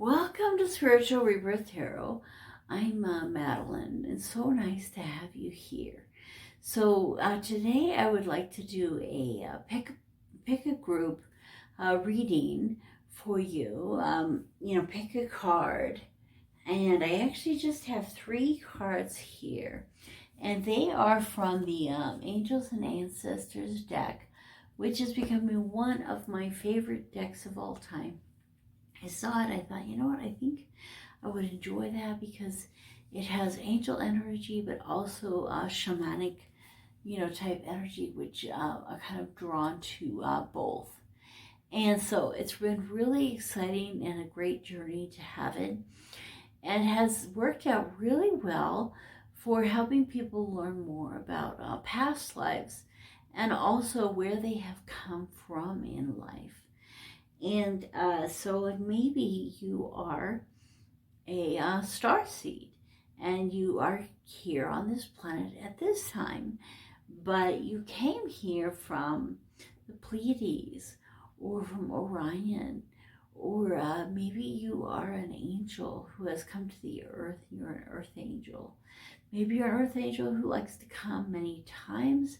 Welcome to Spiritual Rebirth Tarot. I'm Madelyn, and so nice to have you here. So today I would like to do a pick a group reading for you. Pick a card, and I actually just have 3 cards here, and they are from the Angels and Ancestors deck, which is becoming one of my favorite decks of all time. I saw it, I thought, you know what, I think I would enjoy that because it has angel energy, but also shamanic, type energy, which are kind of drawn to both. And so it's been really exciting and a great journey to have it, and has worked out really well for helping people learn more about past lives and also where they have come from in life. And so maybe you are a star seed and you are here on this planet at this time, but you came here from the Pleiades or from Orion, or maybe you are an angel who has come to the earth. You're an earth angel. Maybe you're an earth angel who likes to come many times.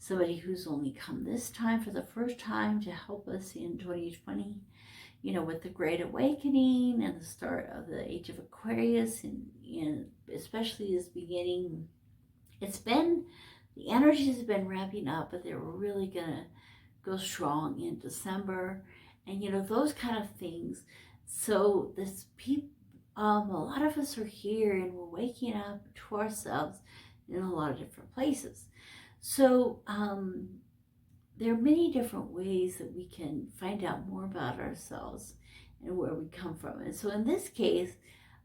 Somebody who's only come this time for the first time to help us in 2020, with the Great Awakening and the start of the Age of Aquarius, and especially this beginning. The energies have been ramping up, but they were really gonna go strong in December, and those kind of things. So a lot of us are here, and we're waking up to ourselves in a lot of different places. So there are many different ways that we can find out more about ourselves and where we come from. And so in this case,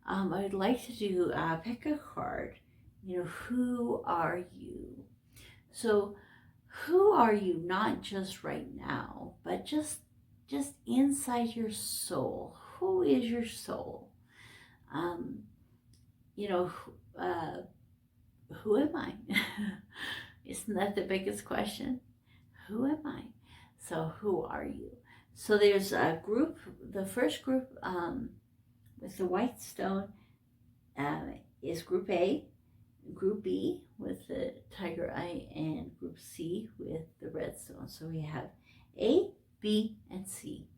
I'd like to do pick a card. Who are you? So who are you, not just right now, but just inside your soul? Who is your soul? Who am I? Isn't that the biggest question? Who am I? So who are you? So there's a group, the first group with the white stone is group A, group B with the tiger eye, and group C with the red stone. So we have A, B, and C.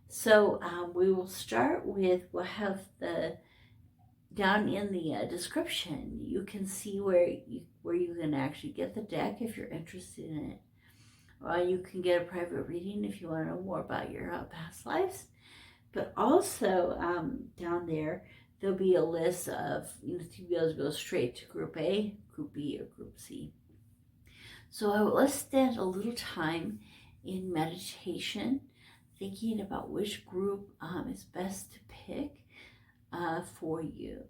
So we will start with, we'll have down in the description, you can see where you can actually get the deck if you're interested in it. You can get a private reading if you want to know more about your past lives. But also down there'll be a list of, to be able to go straight to group A, group B, or group C. So let's spend a little time in meditation, thinking about which group is best to pick for you.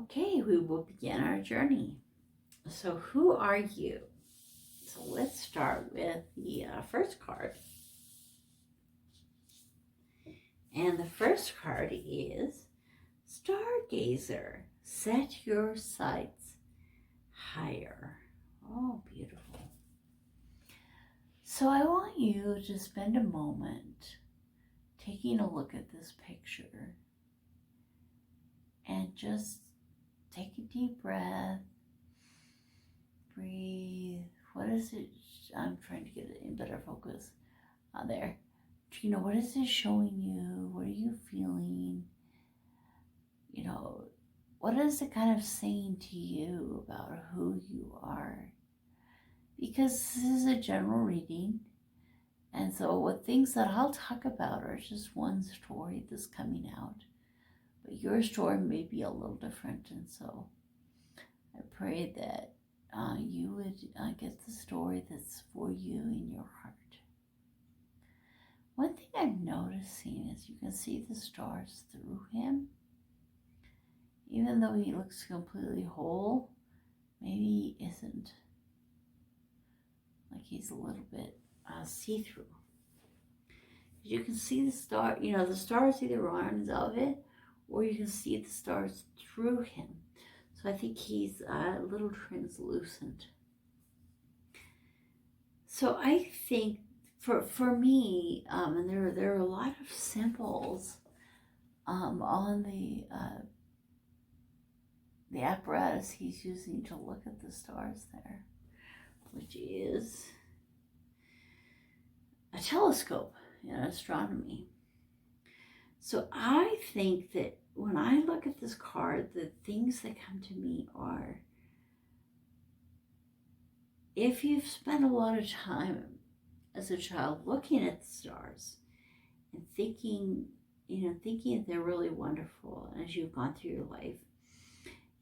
Okay, we will begin our journey. So who are you? So let's start with the first card. And the first card is Stargazer. Set your sights higher. Oh, beautiful. So I want you to spend a moment taking a look at this picture and just take a deep breath, breathe. What is it? I'm trying to get it in better focus. There. What is this showing you? What are you feeling? What is it kind of saying to you about who you are? Because this is a general reading. And so what things that I'll talk about are just one story that's coming out. But your story may be a little different. And so I pray that you would get the story that's for you in your heart. One thing I'm noticing is you can see the stars through him. Even though he looks completely whole, maybe he isn't. Like he's a little bit see-through. You can see the star, you know, the stars either on of it, or you can see the stars through him. So I think he's a little translucent. So I think for me, and there are a lot of symbols on the apparatus he's using to look at the stars there, which is a telescope in astronomy. So I think that when I look at this card, the things that come to me are, if you've spent a lot of time as a child looking at the stars and thinking that they're really wonderful, and as you've gone through your life,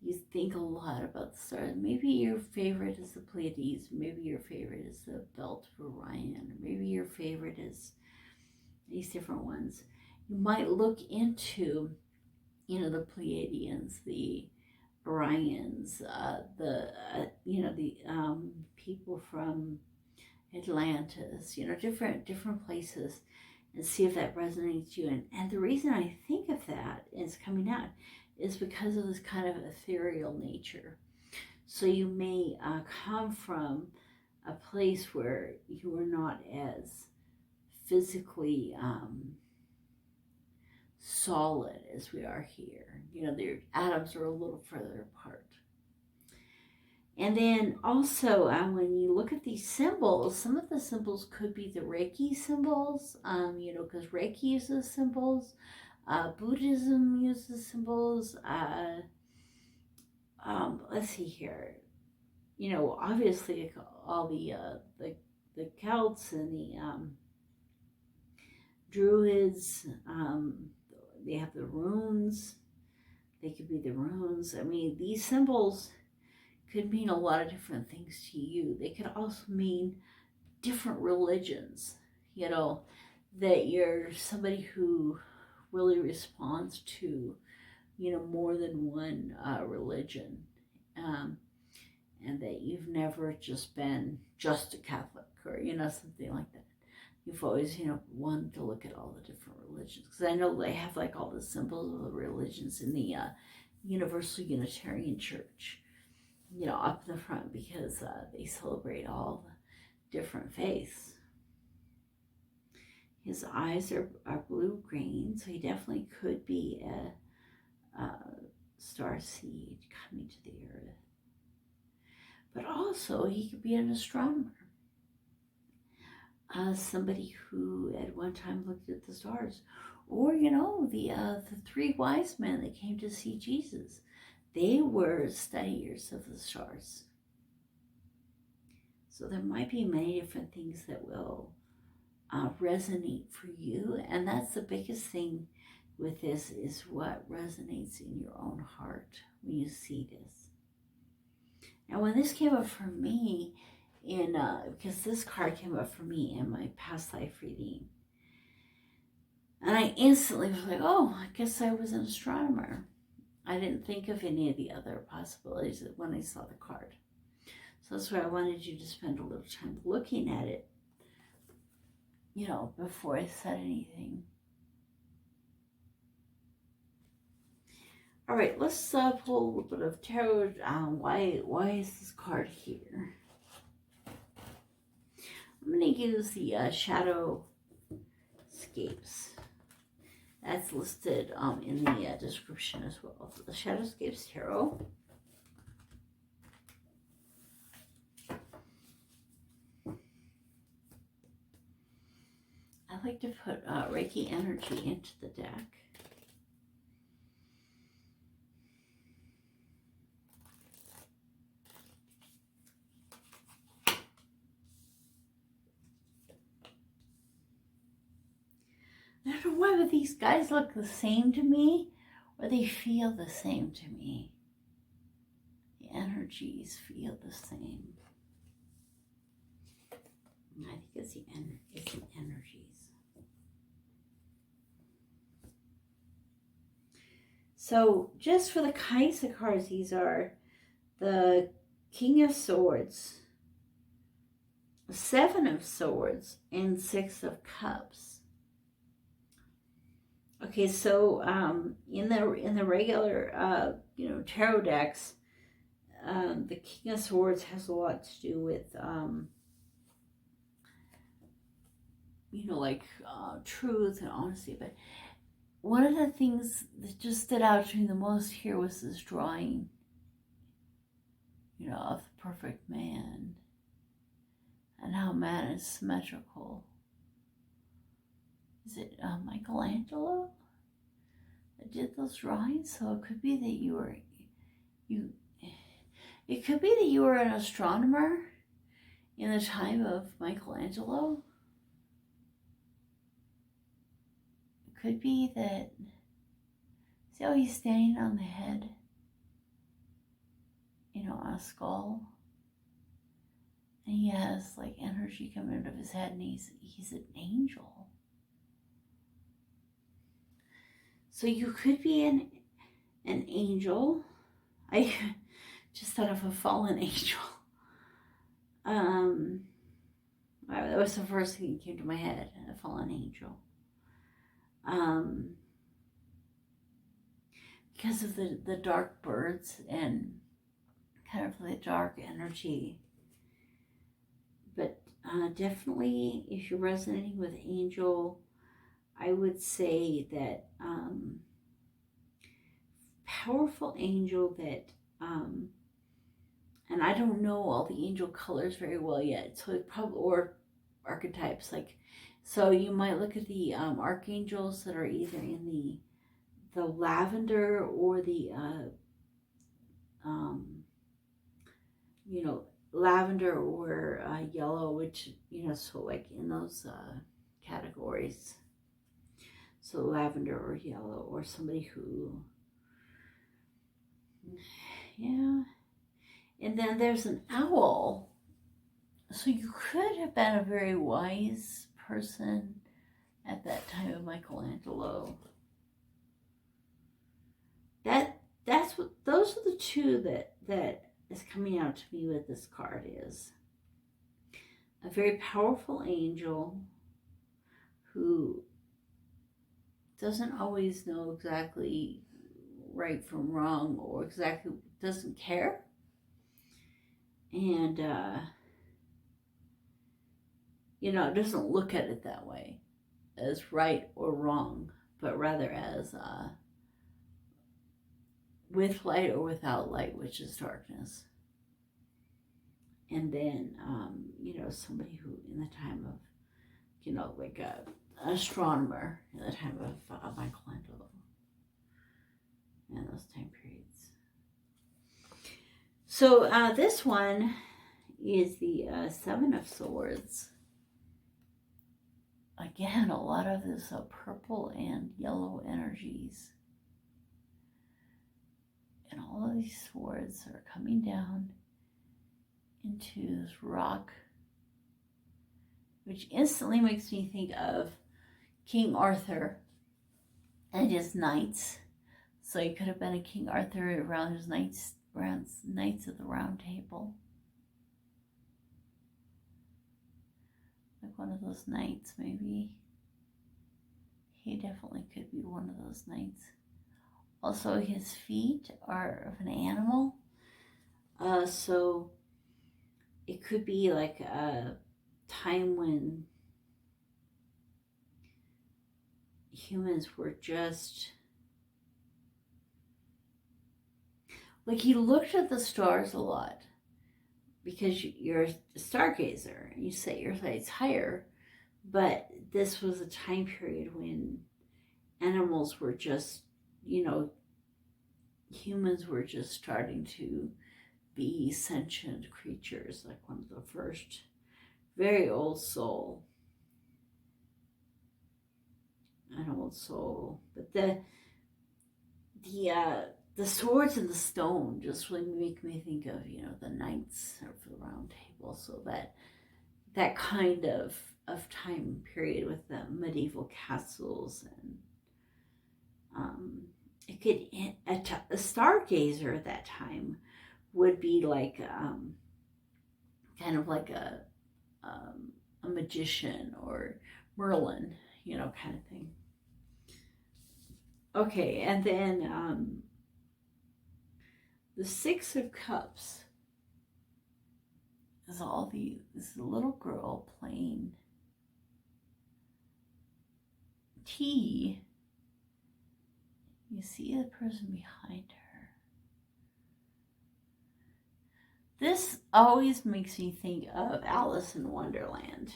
you think a lot about the stars. Maybe your favorite is the Pleiades, maybe your favorite is the Belt of Orion, or maybe your favorite is these different ones. You might look into, the Pleiadians, the Orions, the people from Atlantis, different places, and see if that resonates with you. And the reason I think of that is coming out is because of this kind of ethereal nature. So you may come from a place where you are not as physically solid as we are here. Their atoms are a little further apart. And then also, when you look at these symbols, some of the symbols could be the Reiki symbols, because Reiki uses symbols. Buddhism uses symbols. Let's see here. Obviously, all the Celts and the Druids, they have the runes. They could be the runes. I mean, these symbols could mean a lot of different things to you. They could also mean different religions, that you're somebody who really responds to, more than one religion, and that you've never just been just a Catholic or, something like that. You've always, wanted to look at all the different religions. Because I know they have like all the symbols of the religions in the Universal Unitarian Church, up in the front, because they celebrate all the different faiths. His eyes are blue-green, so he definitely could be a star seed coming to the earth. But also, he could be an astronomer. Somebody who at one time looked at the stars. Or, the three wise men that came to see Jesus. They were studiers of the stars. So there might be many different things that will resonate for you. And that's the biggest thing with this, is what resonates in your own heart when you see this. Now, when this came up for me, because this card came up for me in my past life reading, and I instantly was like, oh, I guess I was an astronomer. I didn't think of any of the other possibilities when I saw the card. So that's why I wanted you to spend a little time looking at it, before I said anything. All right, let's pull a little bit of tarot. Why is this card here? I'm going to use the Shadowscapes. That's listed in the description as well. The Shadowscapes Tarot. I like to put Reiki energy into the deck. I don't know why, but these guys look the same to me, or they feel the same to me. The energies feel the same. I think it's the energies. So just for the kinds of cards, these are the King of Swords, Seven of Swords, and Six of Cups. Okay, so in the regular tarot decks, the King of Swords has a lot to do with truth and honesty. But one of the things that just stood out to me the most here was this drawing, of the perfect man, and how man is symmetrical. Is it Michelangelo that did those drawings? So it could be that it could be that you were an astronomer in the time of Michelangelo. It could be that, see how he's standing on the head, on a skull? And he has like energy coming out of his head, and he's an angel. So you could be an angel. I just thought of a fallen angel. That was the first thing that came to my head, a fallen angel. Because of the dark birds and kind of the dark energy. But definitely, if you're resonating with angel, I would say that powerful angel that, and I don't know all the angel colors very well yet, so it probably, or archetypes, so you might look at the archangels that are either in the lavender or the lavender or yellow, which, so like in those categories. So lavender or yellow, or somebody who, yeah. And then there's an owl. So you could have been a very wise person at that time of Michelangelo. Those are the two that is coming out to me with this card is a very powerful angel who doesn't always know exactly right from wrong, or exactly doesn't care, and doesn't look at it that way as right or wrong, but rather as with light or without light, which is darkness. And then somebody who in the time of like an astronomer in the time of Michelangelo and those time periods. So this one is the Seven of Swords. Again, a lot of this purple and yellow energies. And all of these swords are coming down into this rock, which instantly makes me think of King Arthur and his knights. So he could have been a King Arthur around his knights of the Round Table. Like one of those knights, maybe. He definitely could be one of those knights. Also, his feet are of an animal. So it could be like a time when humans were just, like, he looked at the stars a lot because you're a stargazer and you set your sights higher, but this was a time period when animals were just, humans were just starting to be sentient creatures, like one of the first, very old soul. An old soul. But the swords and the stone just really make me think of, the knights of the Round Table. So that kind of time period with the medieval castles, and it you could, a stargazer at that time would be like, kind of like a magician or Merlin, you know, kind of thing. Okay, and then the Six of Cups is this little girl playing tea. You see the person behind her. This always makes me think of Alice in Wonderland.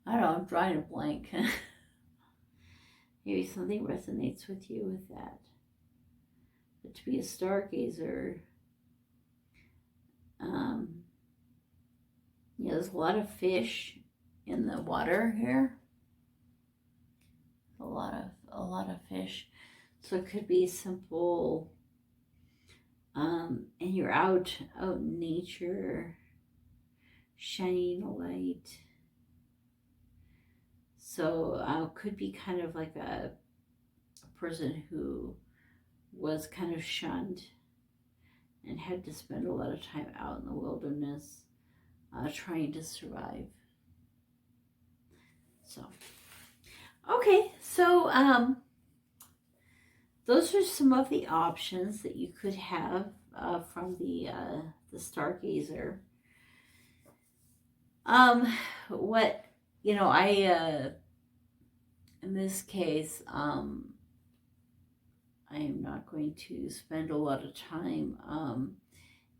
I don't know, I'm drawing a blank. Maybe something resonates with you with that. But to be a stargazer, yeah, there's a lot of fish in the water here. A lot of fish. So it could be simple, and you're out in nature, shining a light. So could be kind of like a person who was kind of shunned and had to spend a lot of time out in the wilderness trying to survive. So, okay, so those are some of the options that you could have from the stargazer. What, you know, I in this case, I am not going to spend a lot of time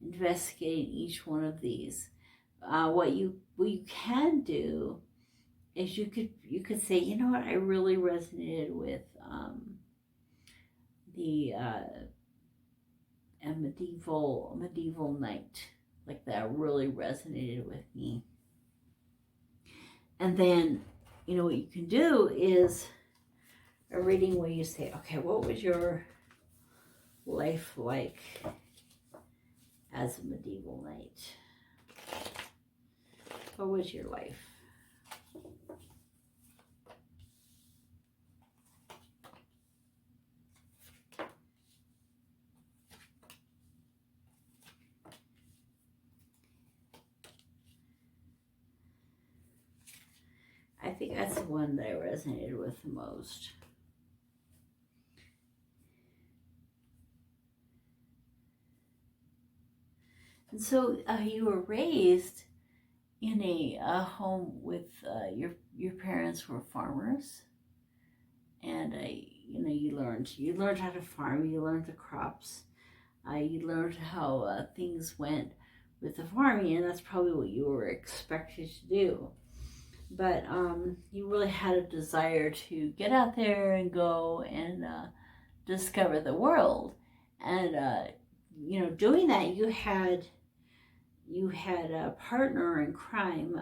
investigating each one of these. What you can do is you could say, you know what, I really resonated with a medieval knight, like that really resonated with me. And then, you know, what you can do is a reading where you say, okay, what was your life like as a medieval knight? What was your life? I think that's the one that I resonated with the most. And so you were raised in a home with your parents were farmers, and you know, you learned how to farm, you learned the crops, you learned how things went with the farming, and that's probably what you were expected to do. But you really had a desire to get out there and go and discover the world. And you know, doing that, you had a partner in crime,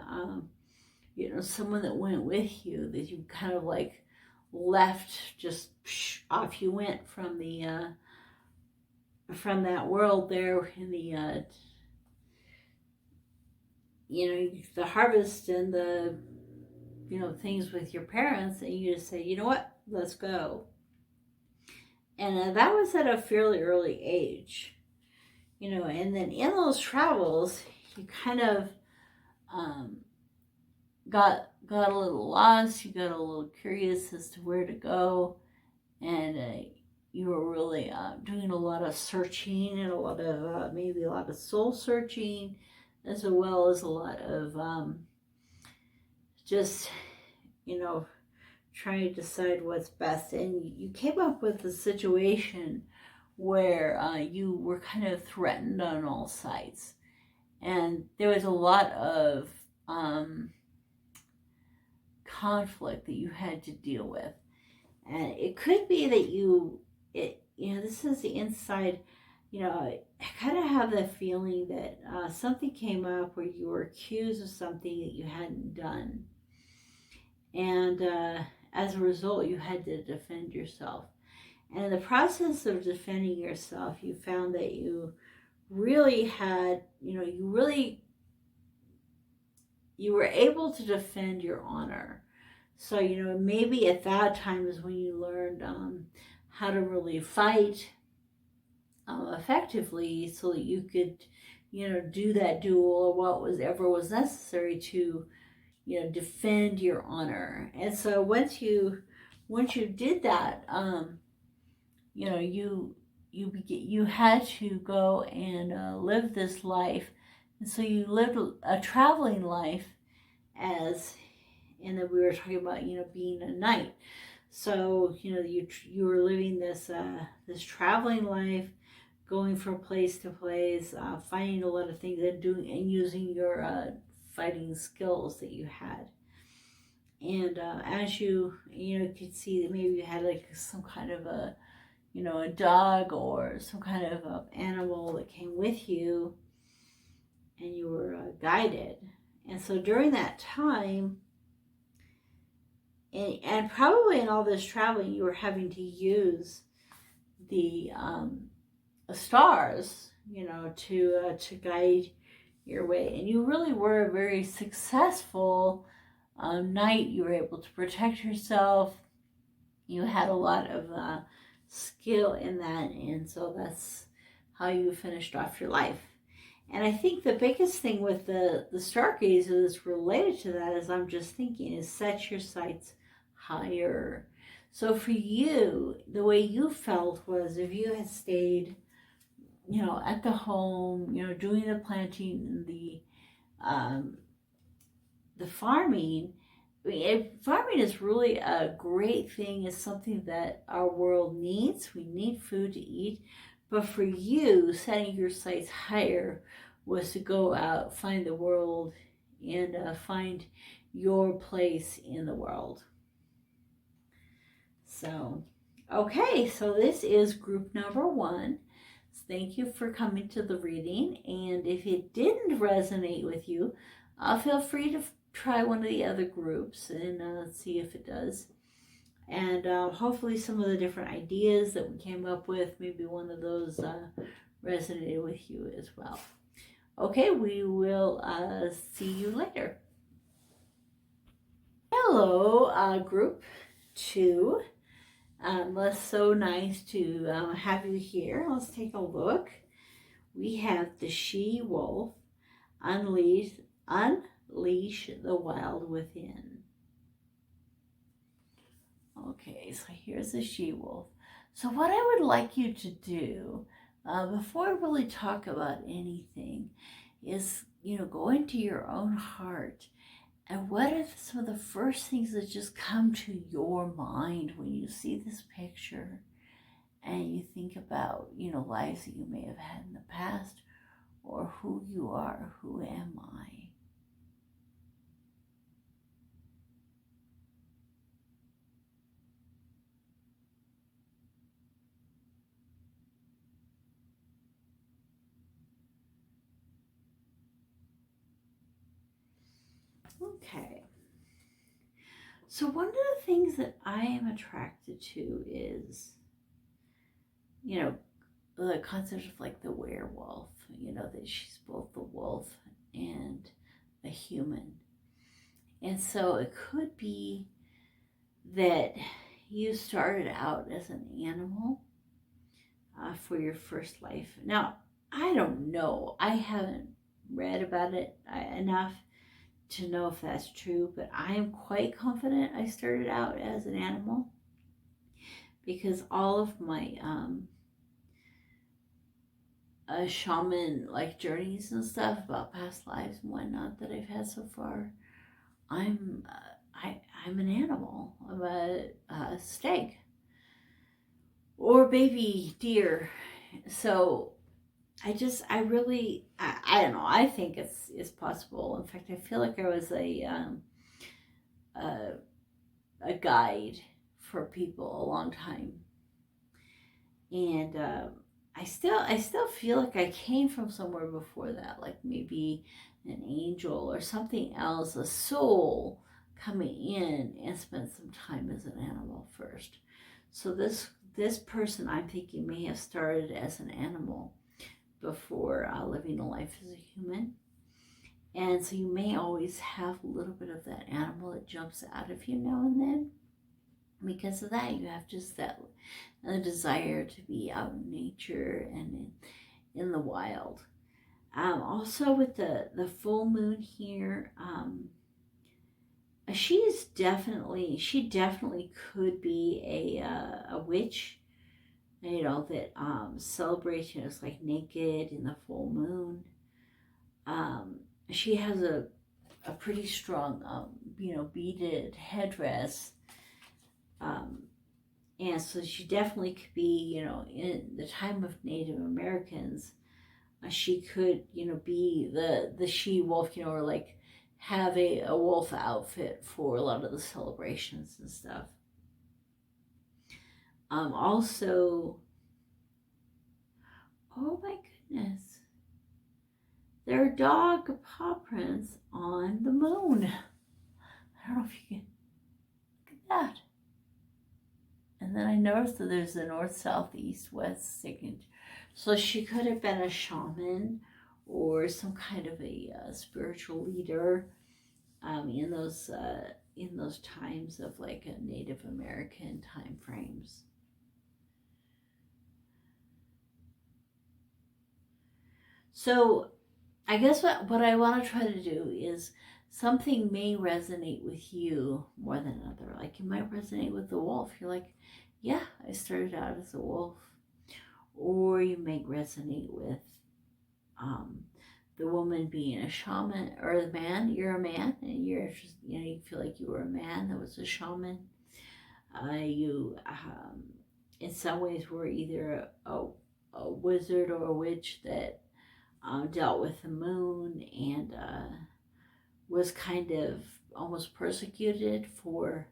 you know, someone that went with you, that you kind of like left, just off you went from the from that world there in the you know, the harvest and the, you know, things with your parents, and you just say, you know what, let's go. And that was at a fairly early age, you know, and then in those travels, you kind of got a little lost, you got a little curious as to where to go, and you were really doing a lot of searching and a lot of, maybe a lot of soul searching, as well as a lot of just, you know, trying to decide what's best. And you came up with a situation where you were kind of threatened on all sides. And there was a lot of conflict that you had to deal with. And it could be that you know, this is the inside, you know, I kind of have the feeling that something came up where you were accused of something that you hadn't done. And as a result, you had to defend yourself. And in the process of defending yourself, you found that you really had, you were able to defend your honor. So, maybe at that time is when you learned how to really fight effectively, so that you could, do that duel or whatever was necessary to, defend your honor. And so once you did that, you had to go and live this life. And so you lived a traveling life, and then we were talking about, being a knight. So, you were living this traveling life, going from place to place, finding a lot of things and using your fighting skills that you had. And as you could see that maybe you had like some kind of a dog or some kind of animal that came with you, and you were guided. And so during that time, and probably in all this traveling, you were having to use the stars, to guide your way. And you really were a very successful knight. You were able to protect yourself. You had a lot of skill in that, and so that's how you finished off your life. And I think the biggest thing with the Stargazer that's related to that, as I'm just thinking, is set your sights higher. So for you, the way you felt was, if you had stayed, at the home, doing the planting and the farming. I mean, farming is really a great thing. It's something that our world needs. We need food to eat. But for you, setting your sights higher was to go out, find the world, and find your place in the world. So, okay, so this is group number 1. Thank you for coming to the reading. And if it didn't resonate with you, feel free to try one of the other groups and see if it does. And hopefully some of the different ideas that we came up with, maybe one of those resonated with you as well. Okay, we will see you later. Hello, group 2. It's so nice to have you here. Let's take a look. We have the She-Wolf, Unleash the Wild Within. Okay, so here's the She-Wolf. So what I would like you to do, before I really talk about anything, is, go into your own heart. And what are some of the first things that just come to your mind when you see this picture and you think about, lives that you may have had in the past, or who you are, who am I? Okay. So one of the things that I am attracted to is, the concept of like the werewolf, that she's both the wolf and a human. And so it could be that you started out as an animal for your first life. Now, I don't know. I haven't read about it enough to know if that's true, but I am quite confident I started out as an animal, because all of my shaman like journeys and stuff about past lives and whatnot that I've had so far, I'm an animal. I'm a stag or baby deer. So I don't know. I think it's possible. In fact, I feel like I was a guide for people a long time, and I still feel like I came from somewhere before that, like maybe an angel or something else, a soul coming in and spent some time as an animal first. So this this person, I'm thinking, may have started as an animal before living a life as a human. And so you may always have a little bit of that animal that jumps out of you now and then. Because of that, you have just that desire to be out in nature and in the wild. Also with the full moon here, she definitely could be a witch, you know, that celebrates, you know, it's like naked in the full moon. She has a pretty strong, you know, beaded headdress. And so she definitely could be, you know, in the time of Native Americans, she could, you know, be the she-wolf, you know, or like have a wolf outfit for a lot of the celebrations and stuff. Also, oh my goodness, there are dog paw prints on the moon. I don't know if you can look at that. And then I noticed that there's a north, south, east, west signature. So she could have been a shaman or some kind of a spiritual leader in those times of like a Native American time frames. So I guess what I want to try to do is something may resonate with you more than another. Like you might resonate with the wolf. You're like, yeah, I started out as a wolf. Or you may resonate with the woman being a shaman, or the man, you're a man, and you're, you know, you feel like you were a man that was a shaman. You, in some ways, were either a wizard or a witch that dealt with the moon and was kind of almost persecuted for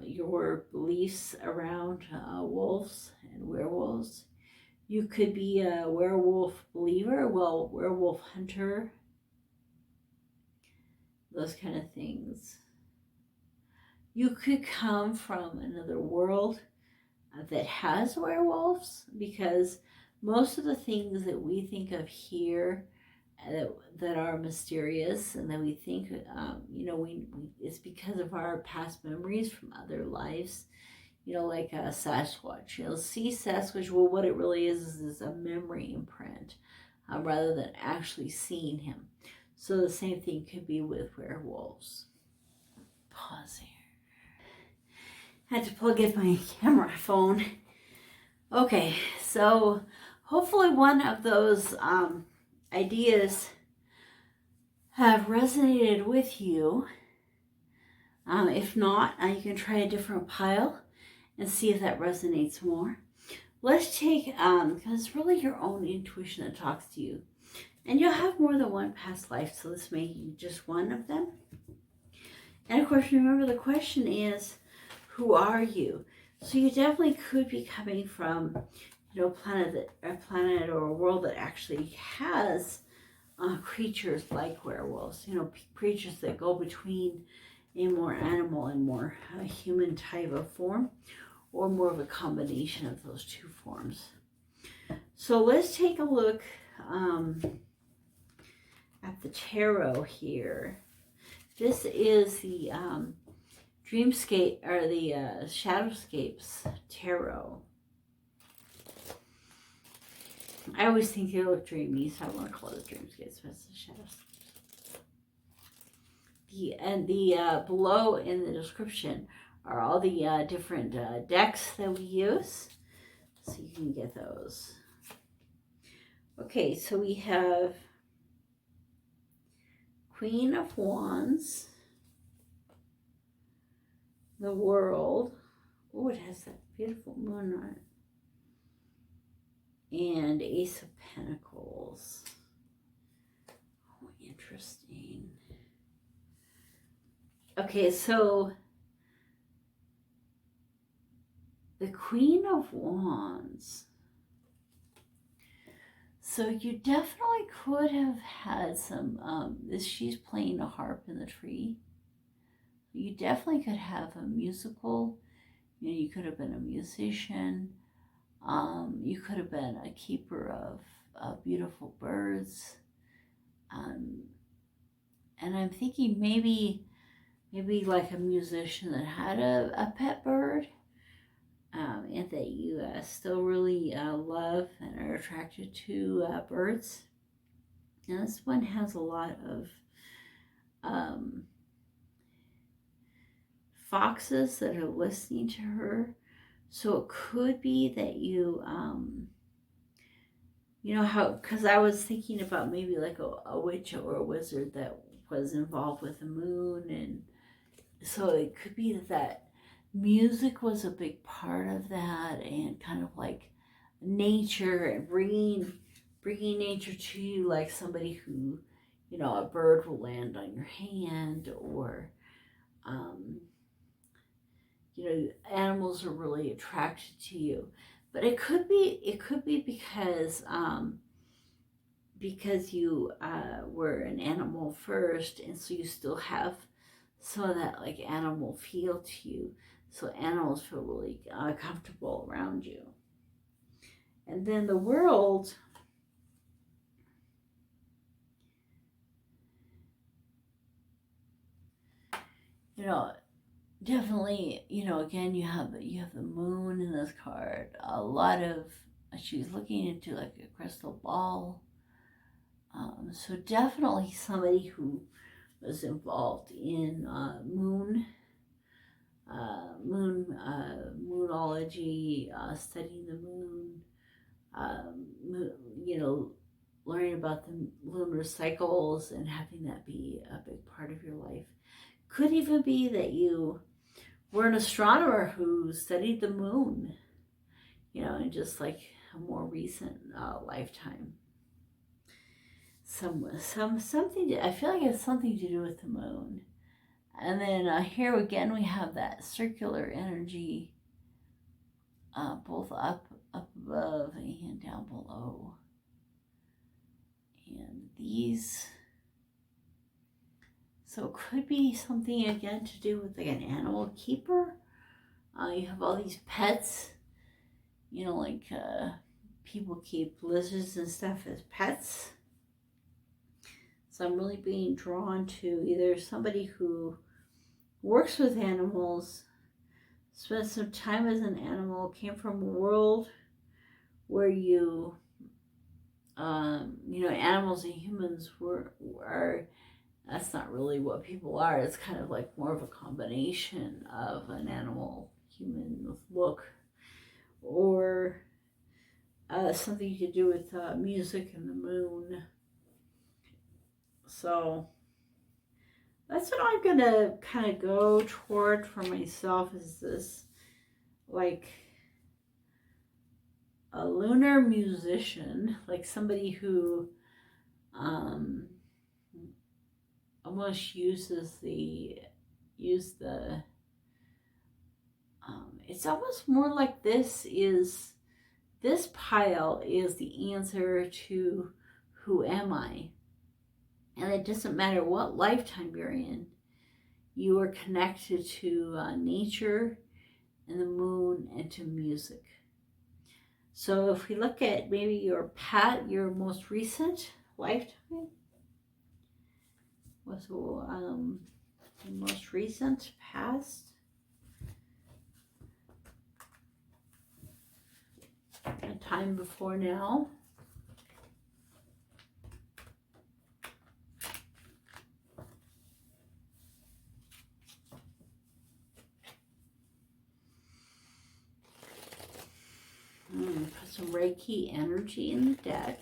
your beliefs around wolves and werewolves. You could be a werewolf believer, well, werewolf hunter, those kind of things. You could come from another world that has werewolves, because most of the things that we think of here that are mysterious and that we think, you know, it's because of our past memories from other lives, you know, like a Sasquatch. You'll see Sasquatch, well, what it really is a memory imprint rather than actually seeing him. So the same thing could be with werewolves. Pause here. I had to plug in my camera phone. Okay, so hopefully one of those ideas have resonated with you. If not, you can try a different pile and see if that resonates more. Let's take, because it's really your own intuition that talks to you. And you'll have more than one past life, so this may be just one of them. And of course, remember the question is, who are you? So you definitely could be coming from, you know, a planet or a world that actually has creatures like werewolves, you know, creatures that go between a more animal and more human type of form, or more of a combination of those two forms. So let's take a look at the tarot here. This is the Dreamscape, or the Shadowscapes Tarot. I always think they look dreamy, so I want to call it Dreamscapes, but it's the Shadowscapes. Below in the description are all the different decks that we use, so you can get those. Okay, so we have Queen of Wands, the World. Oh, it has that beautiful moon on it. And Ace of Pentacles. Oh, interesting. Okay, so the Queen of Wands. So you definitely could have had some, she's playing a harp in the tree. You definitely could have a musical You know, you could have been a musician. You could have been a keeper of beautiful birds. And I'm thinking maybe like a musician that had a pet bird, and that you still really love and are attracted to birds. And this one has a lot of foxes that are listening to her. So it could be that you, you know how, because I was thinking about maybe like a witch or a wizard that was involved with the moon. And so it could be that music was a big part of that, and kind of like nature and bringing nature to you, like somebody who, you know, a bird will land on your hand, or you know, animals are really attracted to you. But it could be because you were an animal first, and so you still have some of that like animal feel to you. So animals feel really comfortable around you. And then the world, you know, definitely, you know, again, you have the moon in this card. A lot of, she's looking into like a crystal ball. So definitely somebody who was involved in moonology, studying the moon, you know, learning about the lunar cycles and having that be a big part of your life. Could even be that you were an astronomer who studied the moon, you know, in just like a more recent lifetime. Something I feel like it's something to do with the moon. And then here again we have that circular energy, both up above and down below. And these, so it could be something again to do with like an animal keeper. You have all these pets, you know, like people keep lizards and stuff as pets. So I'm really being drawn to either somebody who works with animals, spent some time as an animal, came from a world where you know, animals and humans are, that's not really what people are. It's kind of like more of a combination of an animal human look, or something to do with music and the moon. So that's what I'm gonna kind of go toward for myself, is this like a lunar musician, like somebody who almost uses the it's almost more like this pile is the answer to who am I. And it doesn't matter what lifetime you're in, you are connected to nature and the moon and to music. So if we look at maybe your most recent lifetime, so your most recent past, a time before now. Put some Reiki energy in the deck.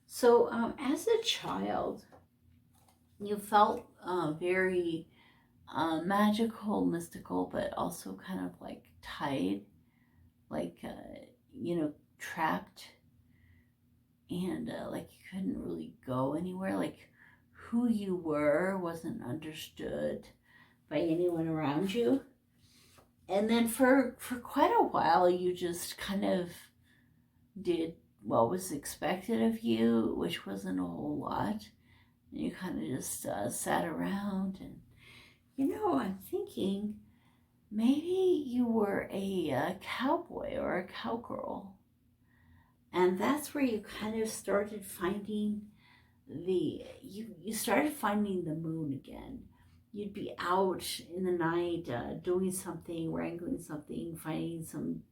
So as a child, you felt very magical, mystical, but also kind of like tied like, trapped, and like you couldn't really go anywhere, like who you were wasn't understood by anyone around you. And then for quite a while, you just kind of did what was expected of you, which wasn't a whole lot. And you kind of just sat around. And, I'm thinking maybe you were a cowboy or a cowgirl. And that's where you kind of started finding you started finding the moon again. You'd be out in the night doing something, wrangling something, finding some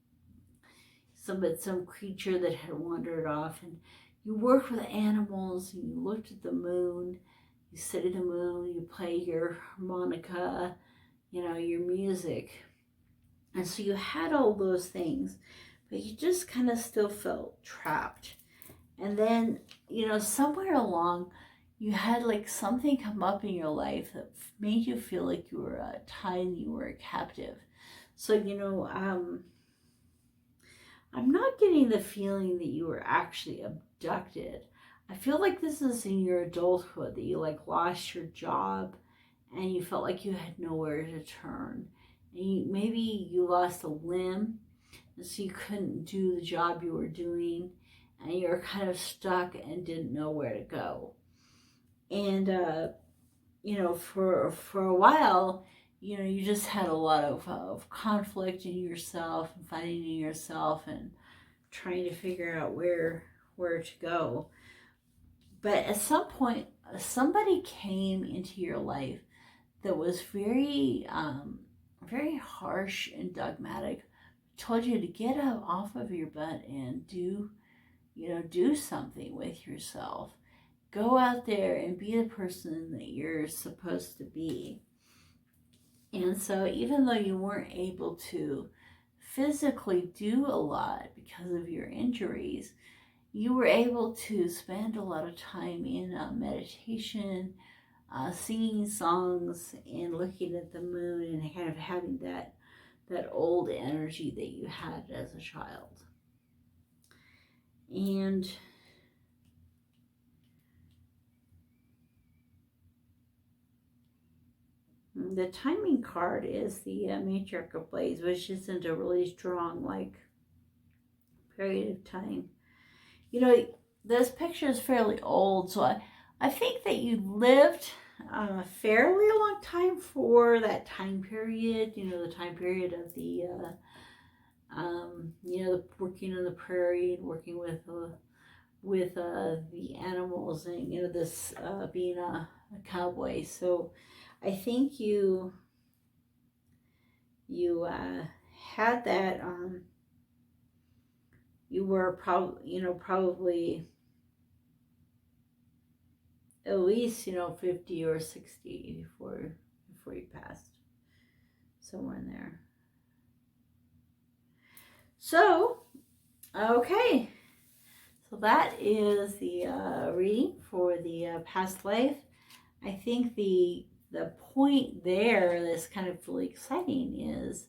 creature that had wandered off, and you worked with animals, and you looked at the moon, you sit at the moon, you play your harmonica, your music. And so you had all those things, but you just kind of still felt trapped. And then, somewhere along, you had like something come up in your life that made you feel like you were tied, you were a captive. So, I'm not getting the feeling that you were actually abducted. I feel like this is in your adulthood, that you like lost your job and you felt like you had nowhere to turn. And maybe you lost a limb, and so you couldn't do the job you were doing, and you were kind of stuck and didn't know where to go. And, for a while, you just had a lot of conflict in yourself and fighting in yourself and trying to figure out where to go. But at some point, somebody came into your life that was very, very harsh and dogmatic, told you to get up off of your butt and do something with yourself. Go out there and be the person that you're supposed to be. And so even though you weren't able to physically do a lot because of your injuries, you were able to spend a lot of time in meditation, singing songs and looking at the moon and kind of having that old energy that you had as a child. And the timing card is the Matriarch of Blades, which isn't a really strong period of time. This picture is fairly old, so I think that you lived a fairly long time for that time period. The time period of the working on the prairie and working with the animals, and this being a cowboy. So I think you had that. You were probably at least 50 or 60 before you passed, somewhere in there. So okay, so that is the reading for the past life. I think the point there that's kind of really exciting is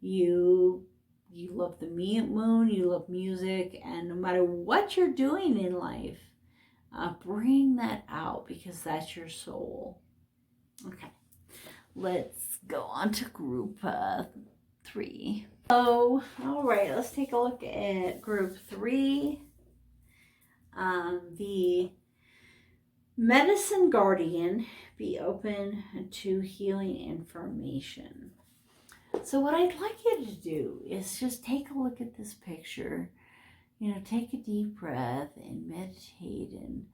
you love the moon, you love music, and no matter what you're doing in life, bring that out, because that's your soul. Okay, let's go on to group 3. Oh, all right, let's take a look at group 3. The Medicine Guardian, be open to healing information. So what I'd like you to do is just take a look at this picture, take a deep breath and meditate. And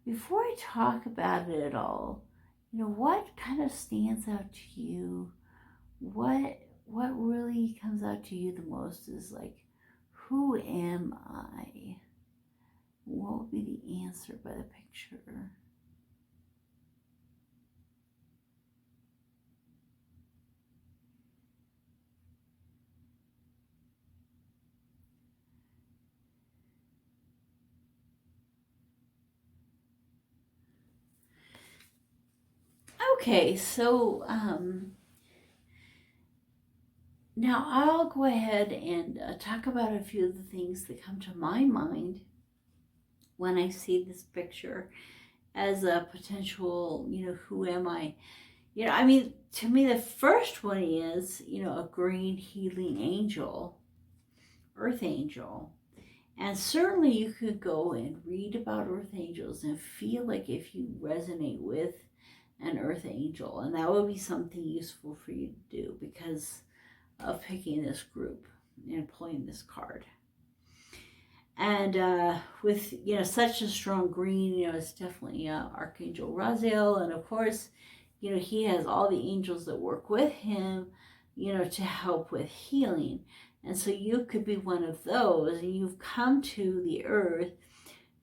before I talk about it at all, what kind of stands out to you? What really comes out to you the most is who am I? What will be the answer by the picture? Okay, so Now I'll go ahead and talk about a few of the things that come to my mind when I see this picture as a potential, who am I? I mean, to me, the first one is, a green healing angel, earth angel. And certainly you could go and read about earth angels and feel like if you resonate with an earth angel, and that would be something useful for you to do because of picking this group and pulling this card. And with, such a strong green, it's definitely Archangel Raziel. And of course, he has all the angels that work with him, to help with healing. And so you could be one of those, and you've come to the earth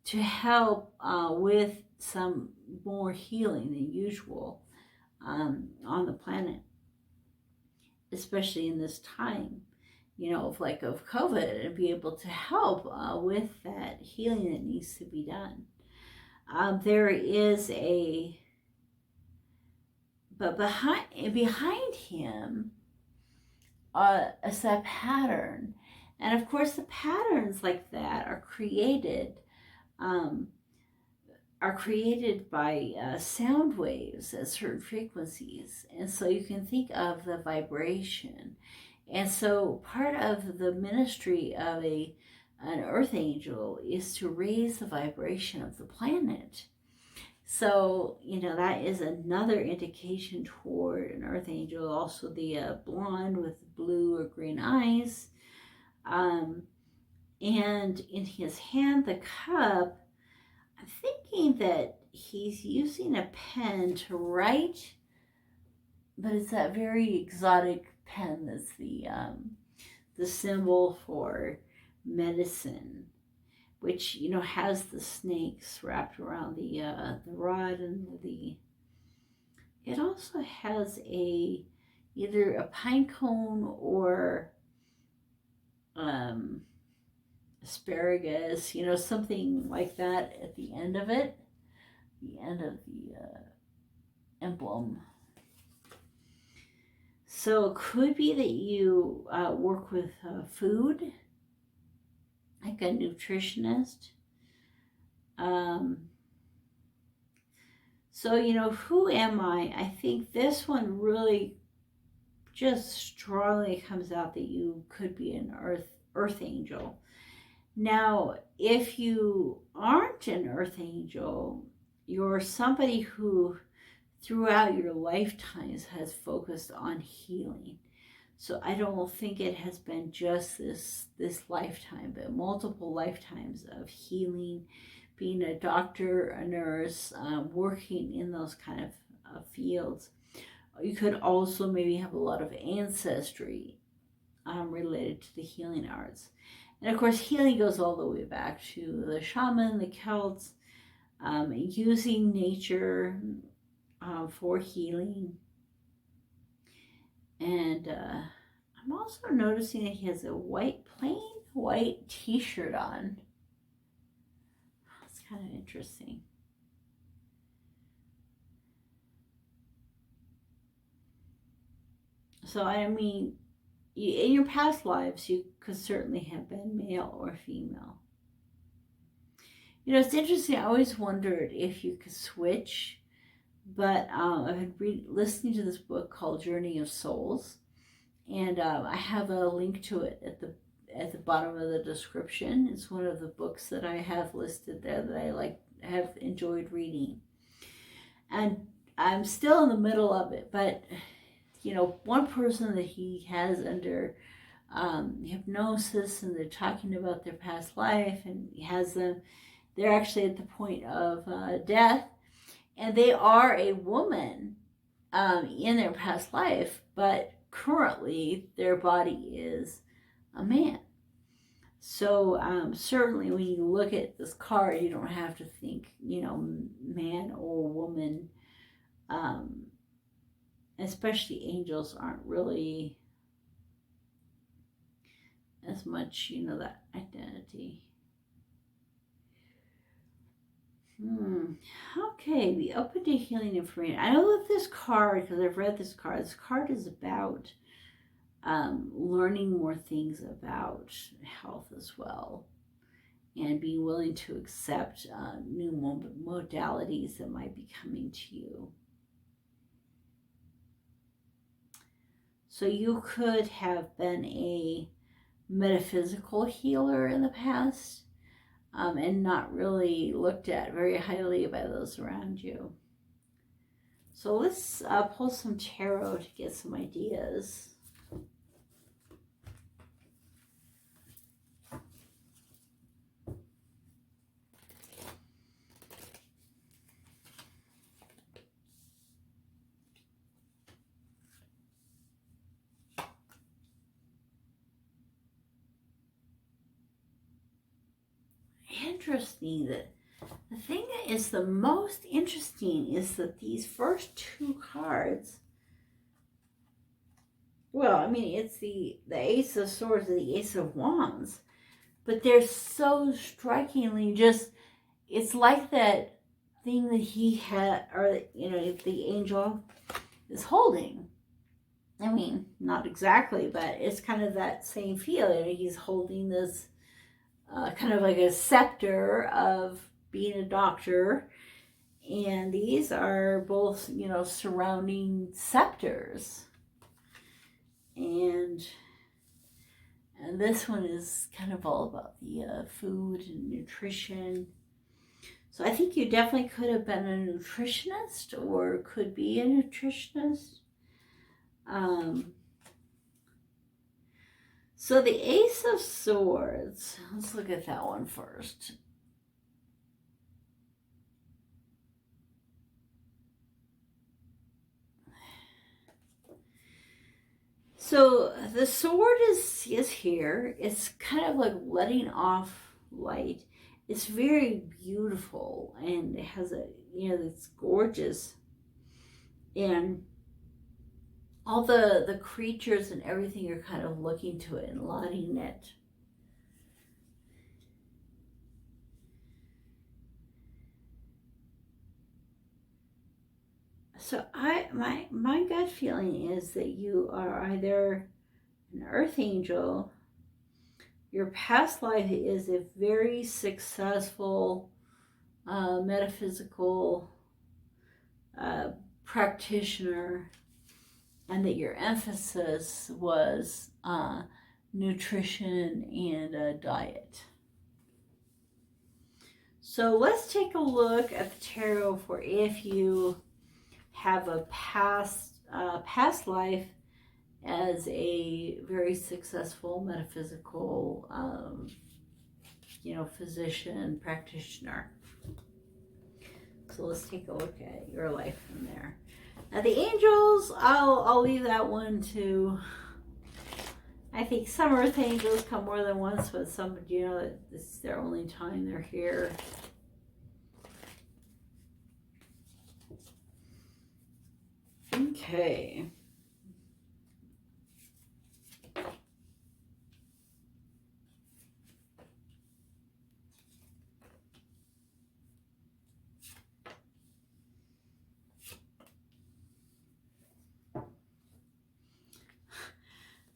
to help with some more healing than usual on the planet, especially in this time, of COVID, and be able to help with that healing that needs to be done. There is but behind him is that pattern. And of course the patterns like that are created by sound waves at certain frequencies. And so you can think of the vibration. And so part of the ministry of an earth angel is to raise the vibration of the planet. So, that is another indication toward an earth angel. Also the blonde with blue or green eyes. And in his hand, the cup, I'm thinking that he's using a pen to write, but it's that very exotic pen that's the symbol for medicine, which has the snakes wrapped around the rod, and it also has either a pine cone or asparagus, something like that at the end of it, the end of the emblem. So it could be that you work with food, like a nutritionist. So, who am I? I think this one really just strongly comes out that you could be an earth angel. Now, if you aren't an earth angel, you're somebody who throughout your lifetimes has focused on healing. So I don't think it has been just this lifetime, but multiple lifetimes of healing, being a doctor, a nurse, working in those kind of fields. You could also maybe have a lot of ancestry related to the healing arts. And of course, healing goes all the way back to the shaman, the Celts, using nature for healing. And I'm also noticing that he has a plain white t-shirt on. That's kind of interesting. So, I mean, in your past lives, you could certainly have been male or female. It's interesting. I always wondered if you could switch, but I've been listening to this book called Journey of Souls, and I have a link to it at the bottom of the description. It's one of the books that I have listed there that I have enjoyed reading, and I'm still in the middle of it, but one person that he has under hypnosis, and they're talking about their past life, and he has them, they're actually at the point of death, and they are a woman in their past life, but currently their body is a man. So certainly when you look at this card, you don't have to think, man or woman. Especially angels aren't really as much, that identity. Okay, we open to healing information. I know that this card, because I've read this card is about learning more things about health as well, and being willing to accept new modalities that might be coming to you. So you could have been a metaphysical healer in the past, and not really looked at very highly by those around you. So let's pull some tarot to get some ideas. Interesting that the thing that is the most interesting is that these first two cards, well, I mean, it's the Ace of Swords and the Ace of Wands, but they're so strikingly just, it's like that thing that he had, or, you know, the angel is holding. I mean, not exactly, but it's kind of that same feel. You know, he's holding this kind of like a scepter of being a doctor, and these are both, you know, surrounding scepters, and this one is kind of all about the food and nutrition. So I think you definitely could have been a nutritionist, or could be a nutritionist. So the Ace of Swords, let's look at that one first. So the sword is here. It's kind of like letting off light. It's very beautiful, and it has a, you know, it's gorgeous. And all the creatures and everything are kind of looking to it and lighting it. So my gut feeling is that you are either an earth angel. Your past life is a very successful metaphysical practitioner, and that your emphasis was nutrition and diet. So let's take a look at the tarot for if you have a past life as a very successful metaphysical, you know, physician, practitioner. So let's take a look at your life from there. Now the angels, I'll leave that one to, I think some earth angels come more than once, but some, you know, this is their only time they're here. Okay.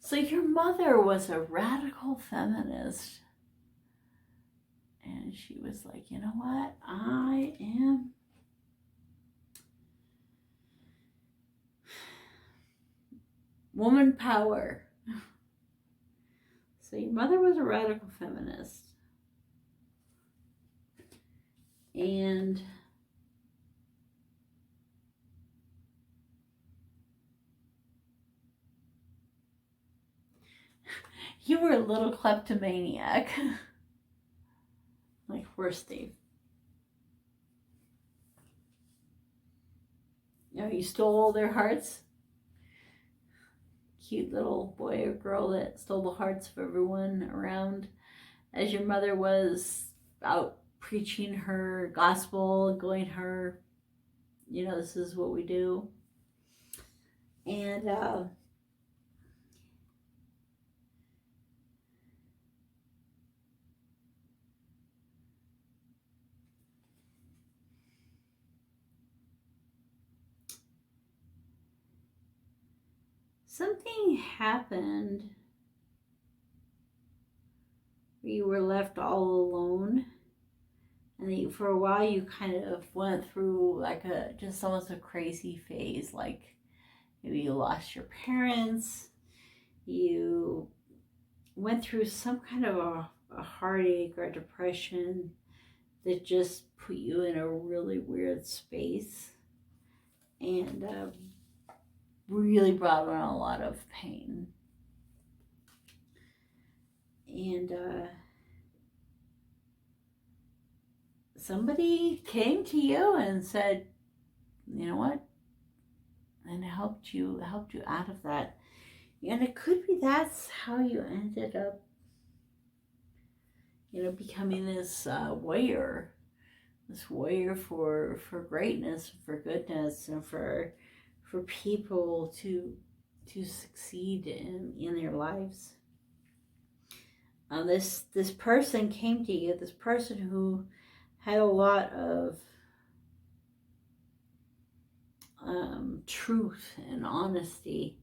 So your mother was a radical feminist, and she was like, you know what, I am woman power. So your mother was a radical feminist, and you were a little kleptomaniac. Like, poor Steve. You know, you stole their hearts. Cute little boy or girl that stole the hearts of everyone around, as your mother was out preaching her gospel, going her, you know, this is what we do. And something happened where you were left all alone. And for a while you kind of went through like just almost a crazy phase. Like maybe you lost your parents. You went through some kind of a heartache or a depression that just put you in a really weird space. And really brought on a lot of pain. And somebody came to you and said, you know what, and helped you out of that. And it could be that's how you ended up, becoming this warrior for greatness, for goodness, and for people to succeed in their lives. This person came to you, this person who had a lot of truth and honesty,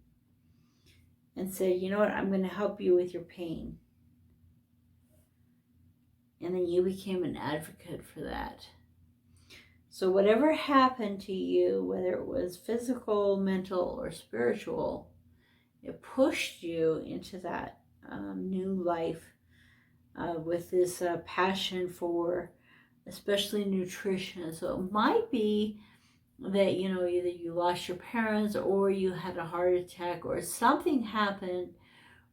and said, you know what, I'm going to help you with your pain. And then you became an advocate for that. So whatever happened to you, whether it was physical, mental, or spiritual, it pushed you into that new life with this passion for especially nutrition. So it might be that, either you lost your parents or you had a heart attack or something happened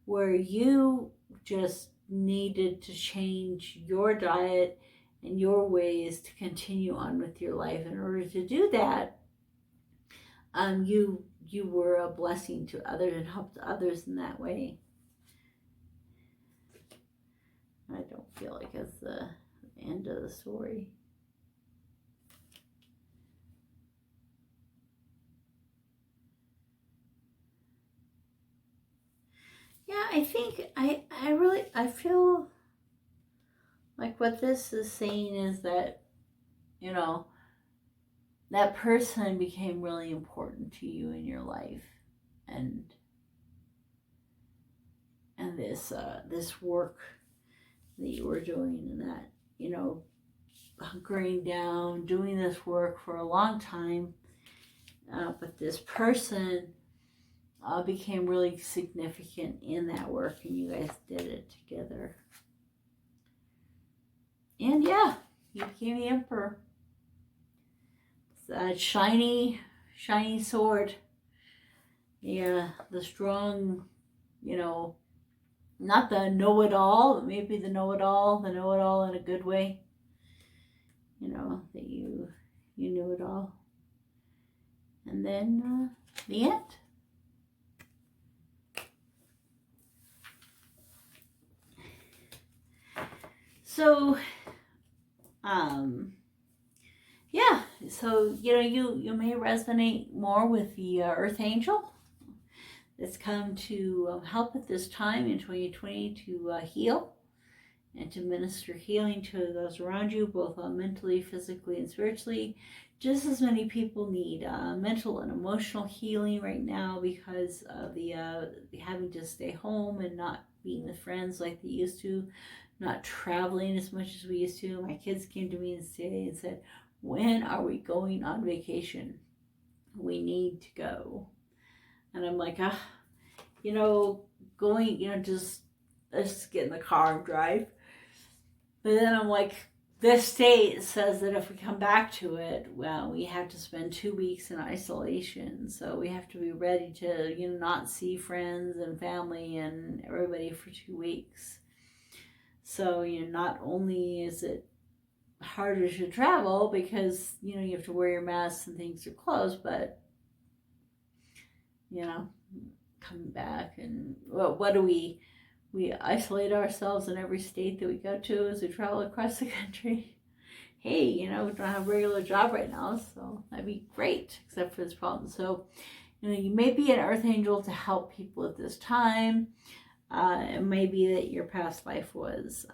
where you just needed to change your diet and your ways to continue on with your life. In order to do that, you were a blessing to others and helped others in that way. I don't feel like it's the end of the story. Yeah, I think I feel like what this is saying is that, that person became really important to you in your life, and this work that you were doing, and that, hunkering down, doing this work for a long time, but this person became really significant in that work, and you guys did it together. And yeah, you became the Emperor. It's that shiny sword. Yeah, the strong, not the know-it-all, but maybe the know-it-all in a good way. That you knew it all. And then the end. So, yeah, so, you may resonate more with the Earth Angel that's come to help at this time in 2020 to heal and to minister healing to those around you, both mentally, physically, and spiritually. Just as many people need mental and emotional healing right now because of the having to stay home and not being with friends like they used to, not traveling as much as we used to. My kids came to me today and said, when are we going on vacation? We need to go. And I'm like, going, just let's get in the car and drive. But then I'm like, this state says that if we come back to it, well, we have to spend 2 weeks in isolation. So we have to be ready to, not see friends and family and everybody for 2 weeks. So, not only is it harder to travel because, you have to wear your mask and things are closed, but, coming back and, well, what do we isolate ourselves in every state that we go to as we travel across the country. Hey, we don't have a regular job right now, so that'd be great, except for this problem. So, you may be an Earth Angel to help people at this time. It may be that your past life was,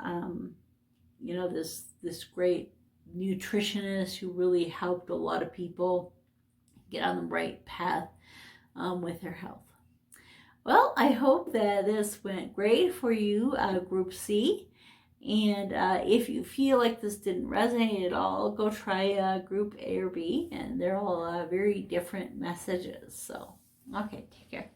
this great nutritionist who really helped a lot of people get on the right path with their health. Well, I hope that this went great for you, Group C. And if you feel like this didn't resonate at all, go try Group A or B. And they're all very different messages. So, okay, take care.